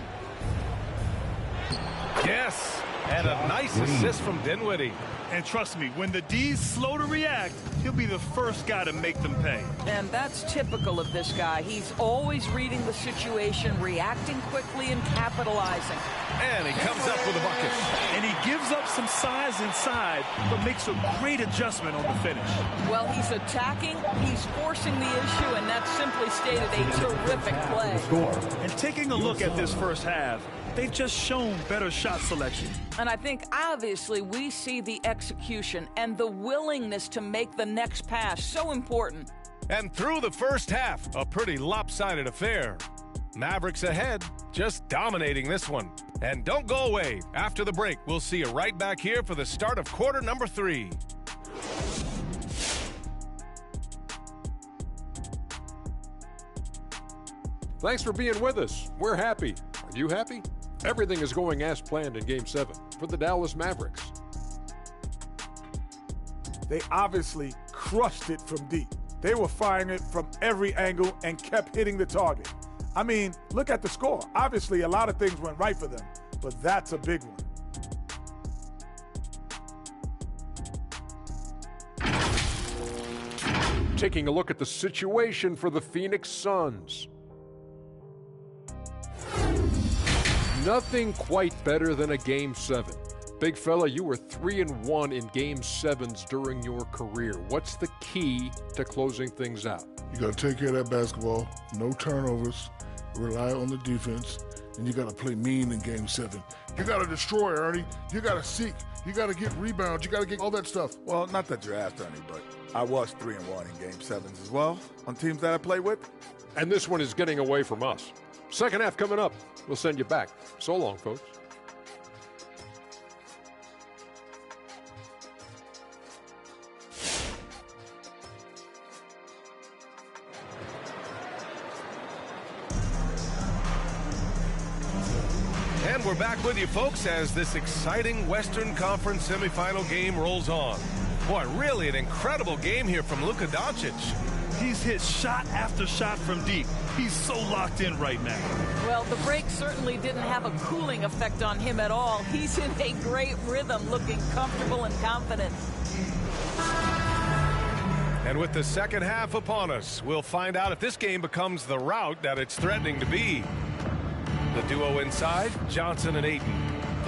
[SPEAKER 9] Yes, and a nice assist from Dinwiddie.
[SPEAKER 12] And trust me, when the D's slow to react, he'll be the first guy to make them pay.
[SPEAKER 11] And that's typical of this guy. He's always reading the situation, reacting quickly, and capitalizing.
[SPEAKER 9] And he comes up with a bucket.
[SPEAKER 12] And he gives up some size inside, but makes a great adjustment on the finish.
[SPEAKER 11] Well, he's attacking, he's forcing the issue, and that's simply stated a terrific play.
[SPEAKER 12] And taking a look at this first half, they've just shown better shot selection.
[SPEAKER 11] And I think, obviously, we see the execution and the willingness to make the next pass so important.
[SPEAKER 9] And through the first half, a pretty lopsided affair. Mavericks ahead, just dominating this one. And don't go away. After the break, we'll see you right back here for the start of quarter number 3.
[SPEAKER 14] Thanks for being with us. We're happy. Are you happy? Everything is going as planned in Game 7 for the Dallas Mavericks.
[SPEAKER 15] They obviously crushed it from deep. They were firing it from every angle and kept hitting the target. I mean, look at the score. Obviously, a lot of things went right for them, but that's a big one.
[SPEAKER 14] Taking a look at the situation for the Phoenix Suns. Nothing quite better than a Game 7. Big fella, you were 3-1 in Game 7s during your career. What's the key to closing things out?
[SPEAKER 16] You got to take care of that basketball, no turnovers, rely on the defense, and you got to play mean in Game 7. You got to destroy, Ernie. You got to seek. You got to get rebounds. You got to get all that stuff.
[SPEAKER 17] Well, not that you're asked, Ernie, but I was 3-1 in Game 7s as well on teams that I play with.
[SPEAKER 14] And this one is getting away from us. Second half coming up. We'll send you back. So long, folks.
[SPEAKER 9] And we're back with you, folks, as this exciting Western Conference semifinal game rolls on. Boy, really an incredible game here from Luka Doncic.
[SPEAKER 12] He's hit shot after shot from deep. He's so locked in right now.
[SPEAKER 11] Well, the break certainly didn't have a cooling effect on him at all. He's in a great rhythm, looking comfortable and confident.
[SPEAKER 9] And with the second half upon us, we'll find out if this game becomes the rout that it's threatening to be. The duo inside, Johnson and Ayton.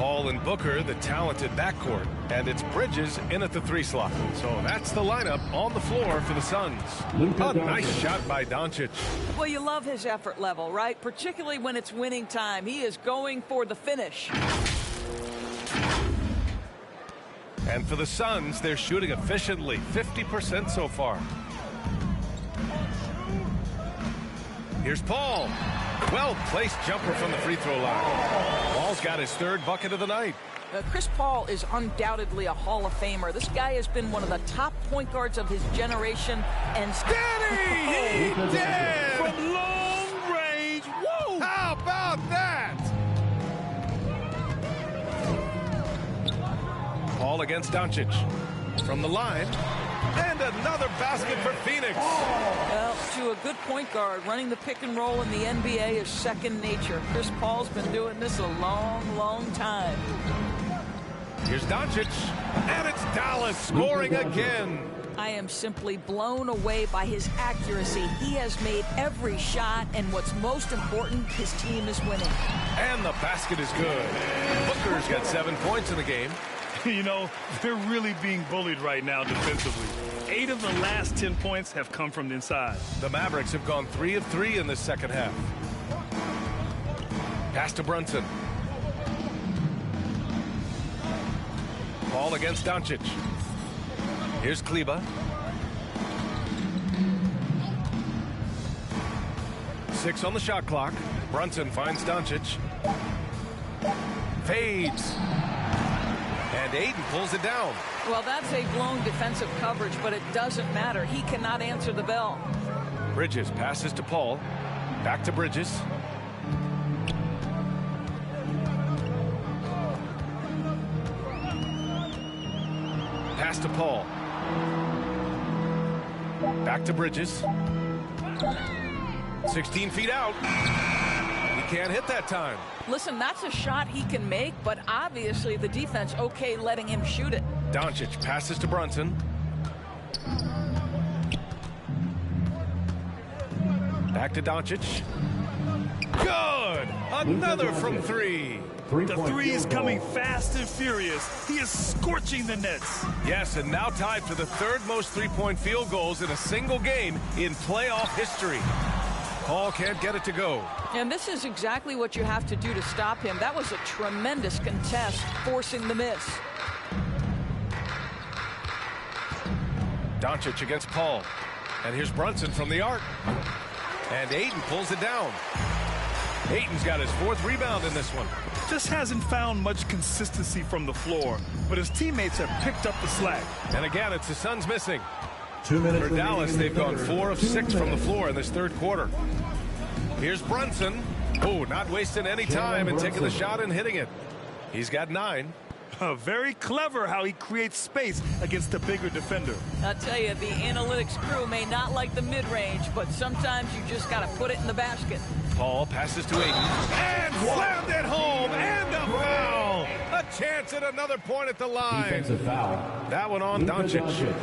[SPEAKER 9] Paul and Booker, the talented backcourt. And it's Bridges in at the 3 slot. So that's the lineup on the floor for the Suns. A nice shot by Doncic.
[SPEAKER 11] Well, you love his effort level, right? Particularly when it's winning time. He is going for the finish.
[SPEAKER 9] And for the Suns, they're shooting efficiently, 50% so far. Here's Paul. Well-placed jumper from the free throw line. Paul's got his 3rd bucket of the night.
[SPEAKER 11] Chris Paul is undoubtedly a Hall of Famer. This guy has been one of the top point guards of his generation. And
[SPEAKER 9] Steady! He did!
[SPEAKER 12] From long range. Whoa!
[SPEAKER 9] How about that? Paul against Doncic. From the line. And another basket for Phoenix.
[SPEAKER 11] Well, to a good point guard, running the pick and roll in the NBA is second nature. Chris Paul's been doing this a long, long time.
[SPEAKER 9] Here's Doncic. And it's Dallas scoring again.
[SPEAKER 11] I am simply blown away by his accuracy. He has made every shot, and what's most important, his team is winning.
[SPEAKER 9] And the basket is good. Booker's got 7 points in the game.
[SPEAKER 12] You know, they're really being bullied right now defensively. 8 of the last 10 points have come from the inside.
[SPEAKER 9] The Mavericks have gone 3 of 3 in this second half. Pass to Brunson. Paul against Doncic. Here's Kleba. 6 on the shot clock. Brunson finds Doncic. Fades. And Ayton pulls it down.
[SPEAKER 11] Well, that's a blown defensive coverage, but it doesn't matter. He cannot answer the bell.
[SPEAKER 9] Bridges passes to Paul. Back to Bridges. Pass to Paul. Back to Bridges. 16 feet out. He can't hit that time.
[SPEAKER 11] Listen, that's a shot he can make, but obviously the defense okay letting him shoot it.
[SPEAKER 9] Doncic passes to Brunson. Back to Doncic. Good! Another from 3.
[SPEAKER 12] The 3 is coming fast and furious. He is scorching the Nets.
[SPEAKER 9] Yes, and now tied for the 3rd most 3-point field goals in a single game in playoff history. Paul can't get it to go.
[SPEAKER 11] And this is exactly what you have to do to stop him. That was a tremendous contest, forcing the miss.
[SPEAKER 9] Doncic against Paul. And here's Brunson from the arc. And Ayton pulls it down. Ayton's got his 4th rebound in this one.
[SPEAKER 12] Just hasn't found much consistency from the floor, but his teammates have picked up the slack.
[SPEAKER 9] And again, it's the Suns missing.
[SPEAKER 1] 2 minutes
[SPEAKER 9] for Dallas, they've gone 4 of 6 from the floor in this 3rd quarter. Here's Brunson. Oh, not wasting any time and taking the shot and hitting it. He's got 9.
[SPEAKER 12] Very clever how he creates space against the bigger defender.
[SPEAKER 11] I'll tell you, the analytics crew may not like the mid-range, but sometimes you just got to put it in the basket.
[SPEAKER 9] Paul passes to Ayton. And slammed it home. And a foul. A chance at another point at the line.
[SPEAKER 1] Defensive foul.
[SPEAKER 9] That one on Doncic.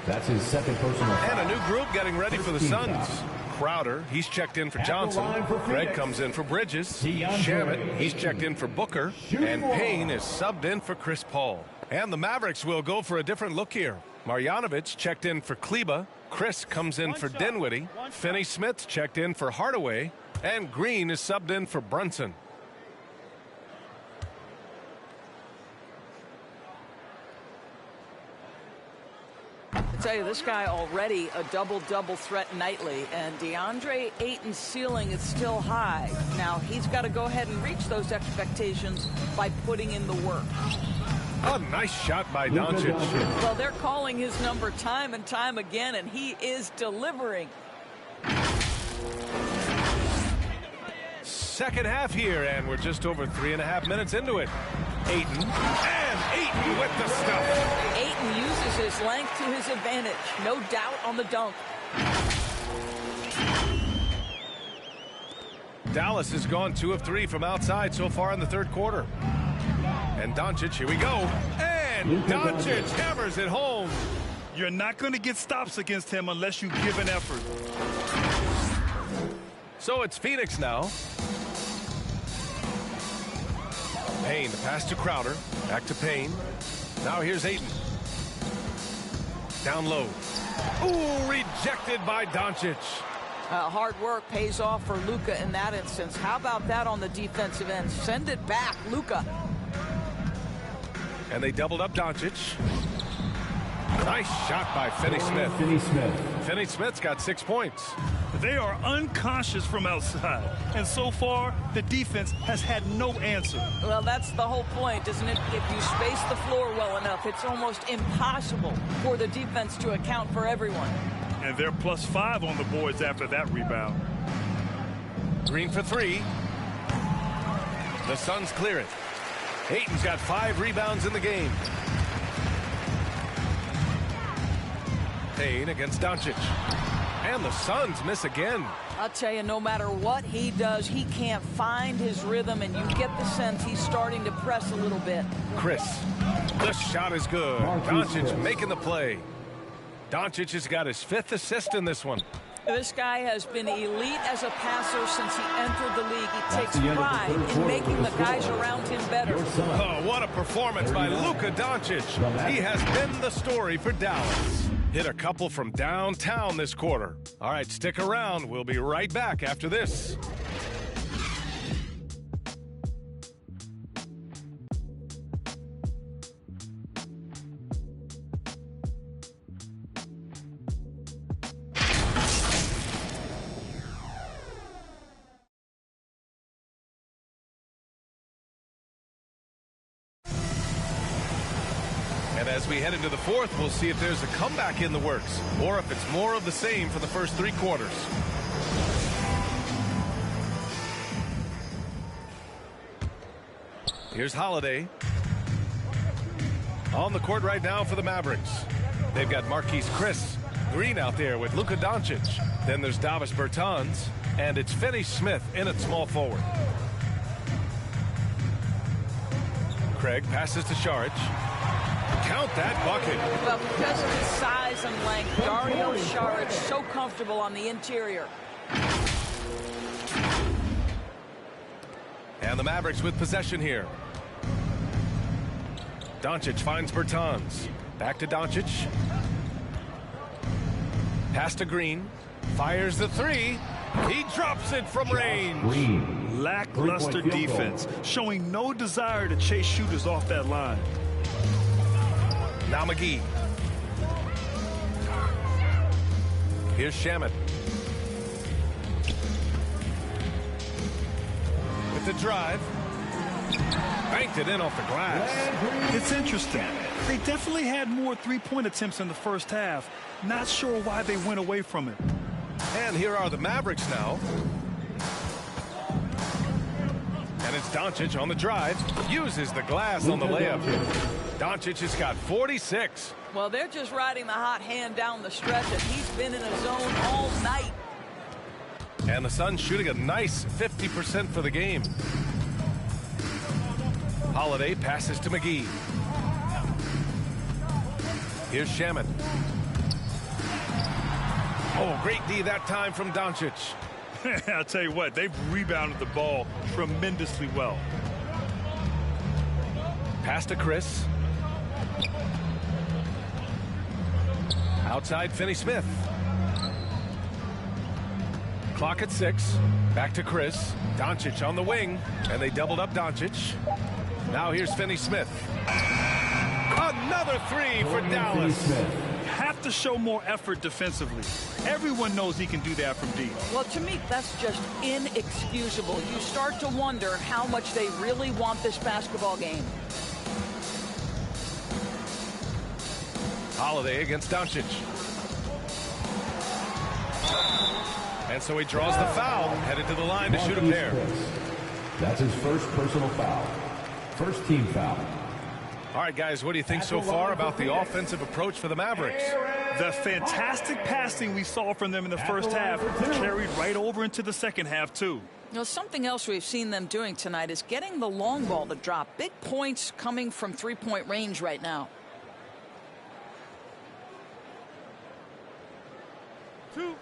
[SPEAKER 1] That's his 2nd personal foul.
[SPEAKER 9] And a new group getting ready for the Suns. Crowder, he's checked in for Johnson. Greg comes in for Bridges. Shamet, he's checked in for Booker. And Payne is subbed in for Chris Paul. And the Mavericks will go for a different look here. Marjanovic checked in for Kleba. Chris comes in for Dinwiddie. Finney-Smith checked in for Hardaway. And Green is subbed in for Brunson.
[SPEAKER 11] I tell you, this guy already a double-double threat nightly, and DeAndre Ayton's ceiling is still high. Now, he's got to go ahead and reach those expectations by putting in the work.
[SPEAKER 9] A nice shot by Doncic.
[SPEAKER 11] Well, they're calling his number time and time again, and he is delivering.
[SPEAKER 9] Second half here, and we're just over 3.5 minutes into it. Ayton, and Ayton with the stuff.
[SPEAKER 11] Ayton uses his length to his advantage. No doubt on the dunk.
[SPEAKER 9] Dallas has gone 2 of 3 from outside so far in the 3rd quarter. And Doncic, here we go. And Doncic hammers it home.
[SPEAKER 12] You're not going to get stops against him unless you give an effort. So
[SPEAKER 9] it's Phoenix now. Payne, the pass to Crowder. Back to Payne. Now here's Ayton. Down low. Ooh, rejected by Doncic.
[SPEAKER 11] Hard work pays off for Luka in that instance. How about that on the defensive end? Send it back, Luka.
[SPEAKER 9] And they doubled up Doncic. Nice shot by Finney-Smith. Finney-Smith's got 6 points.
[SPEAKER 12] They are unconscious from outside, and so far the defense has had no answer.
[SPEAKER 11] Well, that's the whole point, isn't it? If you space the floor well enough, it's almost impossible for the defense to account for everyone.
[SPEAKER 12] And they're +5 on the boards after that rebound.
[SPEAKER 9] Green for 3. The Suns clear it. Ayton's got 5 rebounds in the game. Payne against Doncic. And the Suns miss again.
[SPEAKER 11] I'll tell you, no matter what he does, he can't find his rhythm, and you get the sense he's starting to press a little bit.
[SPEAKER 9] Chris. The shot is good. Doncic making the play. Doncic has got his 5th assist in this one.
[SPEAKER 11] This guy has been elite as a passer since he entered the league. He takes pride in making the guys around him better.
[SPEAKER 9] Oh, what a performance by Luka Doncic. He has been the story for Dallas. Hit a couple from downtown this quarter. All right, stick around. We'll be right back after this. As we head into the fourth, we'll see if there's a comeback in the works or if it's more of the same for the first 3 quarters. Here's Holiday. On the court right now for the Mavericks. They've got Marquise Chris Green out there with Luka Doncic. Then there's Davis Bertans, and it's Finney-Smith in at small forward. Craig passes to Saric. Count that bucket.
[SPEAKER 11] Well, because of his size and length, Dario Saric so comfortable on the interior.
[SPEAKER 9] And the Mavericks with possession here. Doncic finds Bertans. Back to Doncic. Pass to Green. Fires the 3. He drops it from range.
[SPEAKER 12] Lackluster defense, showing no desire to chase shooters off that line.
[SPEAKER 9] Now McGee. Here's Shamet. With the drive. Banked it in off the glass.
[SPEAKER 12] It's interesting. They definitely had more three-point attempts in the first half. Not sure why they went away from it.
[SPEAKER 9] And here are the Mavericks now. And it's Doncic on the drive. Uses the glass on the layup. Doncic has got 46.
[SPEAKER 11] Well, they're just riding the hot hand down the stretch, and he's been in a zone all night.
[SPEAKER 9] And the Suns shooting a nice 50% for the game. Holiday passes to McGee. Here's Shamet. Oh, great D that time from Doncic.
[SPEAKER 12] I'll tell you what, they've rebounded the ball tremendously well.
[SPEAKER 9] Pass to Chris. Outside Finney-Smith. Clock at 6. Back to Chris. Doncic on the wing. And they doubled up Doncic. Now here's Finney-Smith. Another 3 for Dallas.
[SPEAKER 12] Have to show more effort defensively. Everyone knows he can do that from deep.
[SPEAKER 11] Well, to me, that's just inexcusable. You start to wonder how much they really want this basketball game.
[SPEAKER 9] Holiday against Doncic. And so he draws the foul, headed to the line to shoot a pair.
[SPEAKER 1] That's his first personal foul. First team foul.
[SPEAKER 9] All right, guys, what do you think so far about the offensive approach for the Mavericks?
[SPEAKER 12] The fantastic passing we saw from them in the first half carried right over into the second half, too.
[SPEAKER 11] You know, something else we've seen them doing tonight is getting the long ball to drop. Big points coming from three-point range right now.
[SPEAKER 12] 2.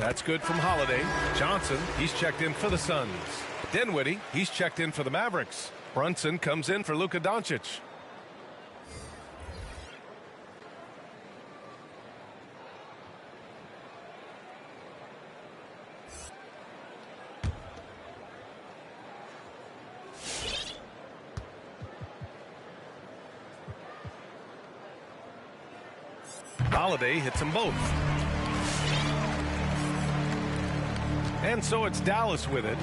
[SPEAKER 9] That's good from Holiday. Johnson, he's checked in for the Suns. Dinwiddie, he's checked in for the Mavericks. Brunson comes in for Luka Doncic. Holiday hits them both. And so it's Dallas with it.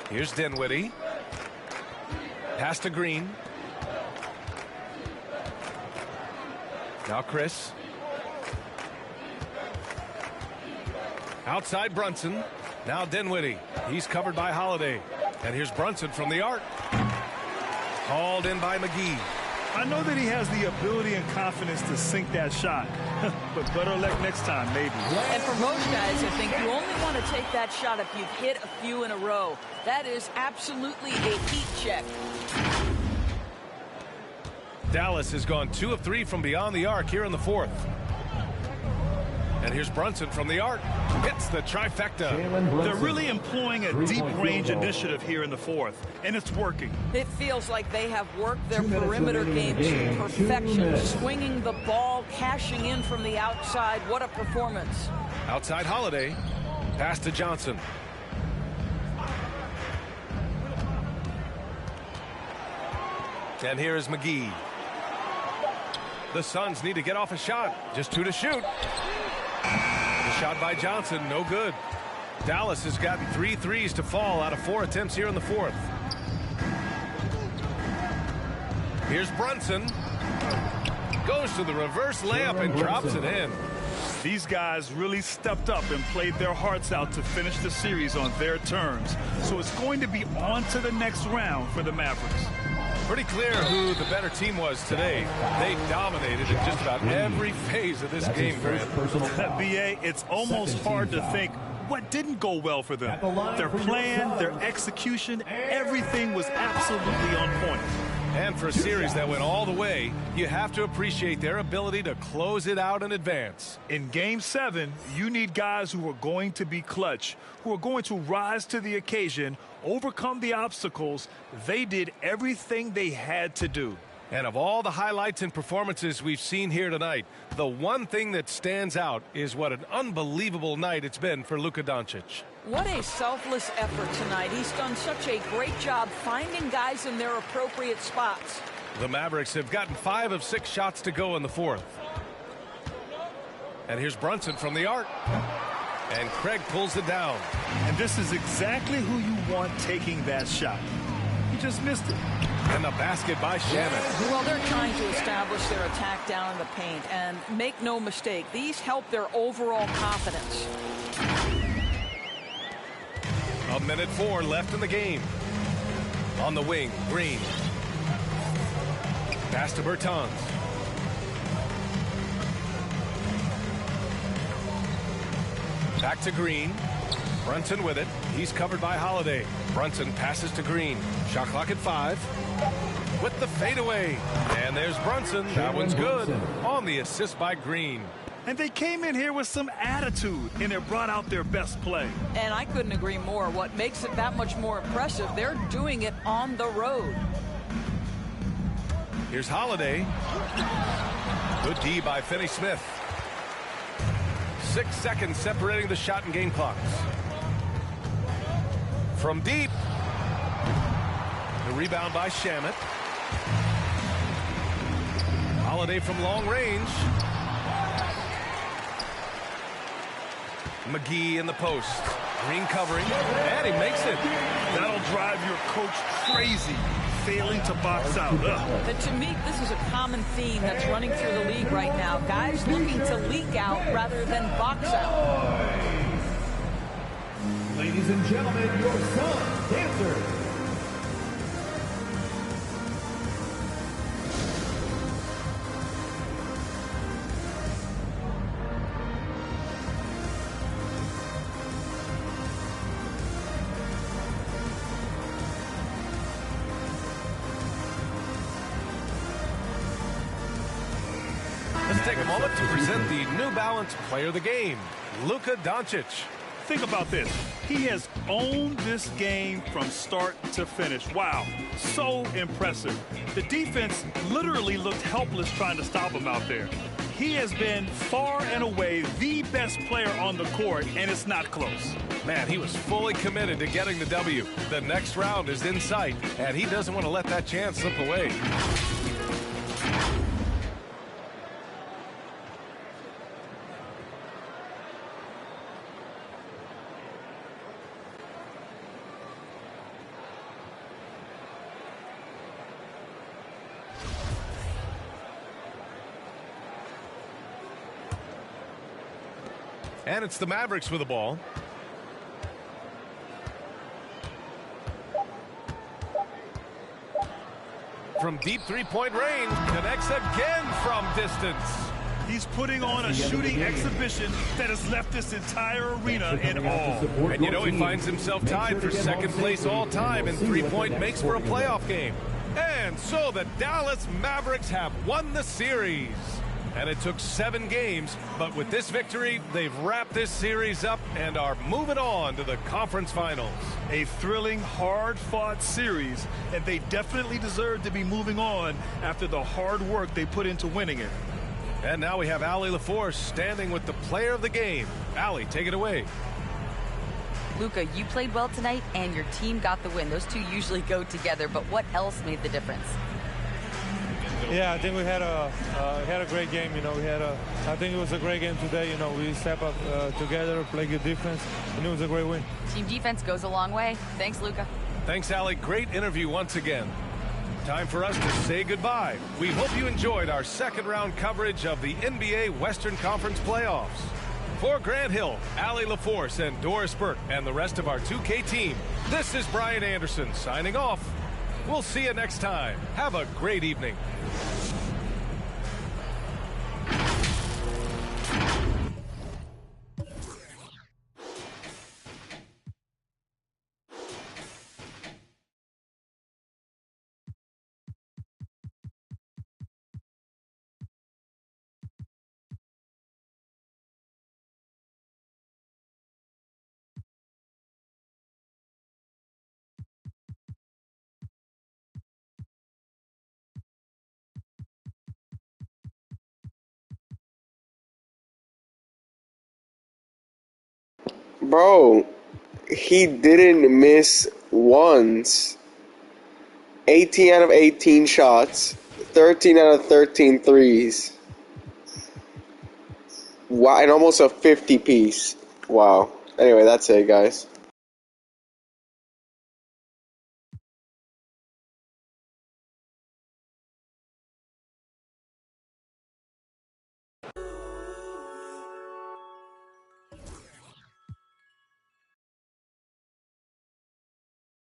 [SPEAKER 9] Here's Dinwiddie. Pass to Green. Now Chris. Outside Brunson. Now Dinwiddie. He's covered by Holiday. And here's Brunson from the arc. Hauled in by McGee.
[SPEAKER 12] I know that he has the ability and confidence to sink that shot, but better luck next time, maybe.
[SPEAKER 11] And for most guys, I think you only want to take that shot if you've hit a few in a row. That is absolutely a heat check.
[SPEAKER 9] Dallas has gone 2 of 3 from beyond the arc here in the fourth. And here's Brunson from the arc. Hits the trifecta.
[SPEAKER 12] They're really employing a deep range initiative here in the fourth, and it's working.
[SPEAKER 11] It feels like they have worked their perimeter game to perfection, swinging the ball, cashing in from the outside. What a performance.
[SPEAKER 9] Outside Holiday. Pass to Johnson. And here is McGee. The Suns need to get off a shot. Just 2 to shoot. The shot by Johnson, no good. Dallas has gotten 3 threes to fall out of 4 attempts here in the fourth. Here's Brunson. Goes to the reverse layup and drops it in.
[SPEAKER 12] These guys really stepped up and played their hearts out to finish the series on their terms. So it's going to be on to the next round for the Mavericks.
[SPEAKER 9] Pretty clear who the better team was today. They dominated in just about every phase of this game, Grant.
[SPEAKER 12] BA, it's almost hard to think what didn't go well for them. Their plan, their execution, everything was absolutely on point.
[SPEAKER 9] And for a series that went all the way, you have to appreciate their ability to close it out and advance.
[SPEAKER 12] In Game 7, you need guys who are going to be clutch, who are going to rise to the occasion, overcome the obstacles. They did everything they had to do.
[SPEAKER 9] And of all the highlights and performances we've seen here tonight, the one thing that stands out is what an unbelievable night it's been for Luka Doncic.
[SPEAKER 11] What a selfless effort tonight. He's done such a great job finding guys in their appropriate spots.
[SPEAKER 9] The Mavericks have gotten 5 of 6 shots to go in the fourth. And here's Brunson from the arc. And Craig pulls it down.
[SPEAKER 12] And this is exactly who you want taking that shot. He just missed it.
[SPEAKER 9] And the basket by Shamet.
[SPEAKER 11] Well, they're trying to establish their attack down in the paint. And make no mistake, these help their overall confidence.
[SPEAKER 9] 1:04 left in the game. On the wing, Green. Pass to Bertans. Back to Green. Brunson with it. He's covered by Holiday. Brunson passes to Green. Shot clock at 5. With the fadeaway. And there's Brunson. That one's good. On the assist by Green.
[SPEAKER 12] And they came in here with some attitude, and it brought out their best play.
[SPEAKER 11] And I couldn't agree more. What makes it that much more impressive, they're doing it on the road.
[SPEAKER 9] Here's Holiday. Good D by Finney-Smith. 6 seconds separating the shot and game clocks. From deep. The rebound by Shamet. Holiday from long range. McGee in the post. Green covering. And he makes it.
[SPEAKER 12] That'll drive your coach crazy, failing to box out.
[SPEAKER 11] And to me, this is a common theme that's running through the league right now. Guys looking to leak out rather than box out.
[SPEAKER 1] Ladies and gentlemen, your Suns dancers.
[SPEAKER 9] take a moment to present the New Balance Player of the Game, Luka Doncic.
[SPEAKER 12] Think about this. He has owned this game from start to finish. Wow, so impressive. The defense literally looked helpless trying to stop him out there. He has been far and away the best player on the court, and it's not close.
[SPEAKER 9] Man, he was fully committed to getting the W. The next round is in sight, and he doesn't want to let that chance slip away. And it's the Mavericks with the ball. From deep three-point range, connects again from distance.
[SPEAKER 12] He's putting on a shooting exhibition that has left this entire arena in awe.
[SPEAKER 9] And you know he finds himself tied for second place all time in three-point makes for a playoff game. And so the Dallas Mavericks have won the series. And it took 7 games, but with this victory, they've wrapped this series up and are moving on to the conference finals.
[SPEAKER 12] A thrilling, hard-fought series, and they definitely deserve to be moving on after the hard work they put into winning it.
[SPEAKER 9] And now we have Allie LaForce standing with the player of the game. Allie, take it away.
[SPEAKER 10] Luka, you played well tonight, and your team got the win. Those two usually go together, but what else made the difference?
[SPEAKER 18] Yeah, I think we had a great game. You know, I think it was a great game today. You know, we step up together, play good defense, and it was a great win.
[SPEAKER 10] Team defense goes a long way. Thanks, Luka.
[SPEAKER 9] Thanks, Allie. Great interview once again. Time for us to say goodbye. We hope you enjoyed our second round coverage of the NBA Western Conference playoffs. For Grant Hill, Allie LaForce, and Doris Burke, and the rest of our 2K team, this is Brian Anderson signing off. We'll see you next time. Have a great evening.
[SPEAKER 19] Bro, he didn't miss once. 18 out of 18 shots, 13 out of 13 threes. Wow, and almost a 50 piece. Wow. Anyway, that's it, guys.